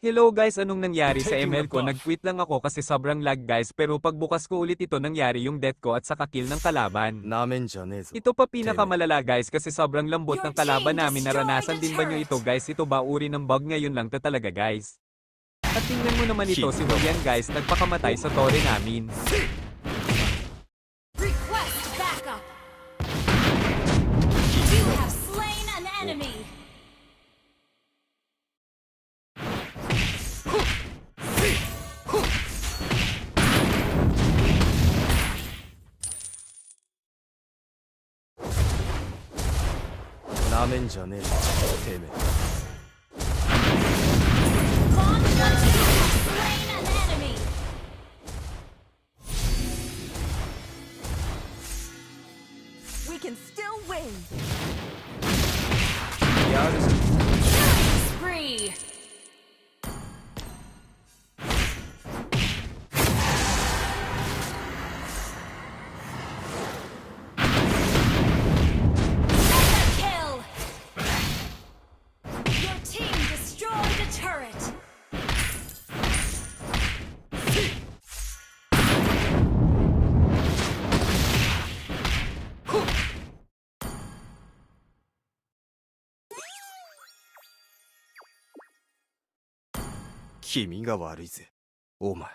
Hello guys, anong nangyari sa Taking the ML ko? buff. Nag-quit lang ako kasi sobrang lag guys, pero pagbukas ko ulit ito nangyari yung death ko at saka kill ng kalaban. なめんじゃねえぞ Ito pa てめえ pinakamalala guys kasi sobrang lambot Your ng kalaban team namin. destroyed Naranasan a din ba nyo ito turret. guys? Ito ba uri ng bug ngayon lang to talaga guys? At tingnan mo naman ito si Julian guys, nagpakamatay sa tore namin. Request backup. You have slain an enemy. Launch attack. Slain an enemy. We can still win. Spree. Mega kill. Your team destroyed a turret. Kimi が悪いぜお前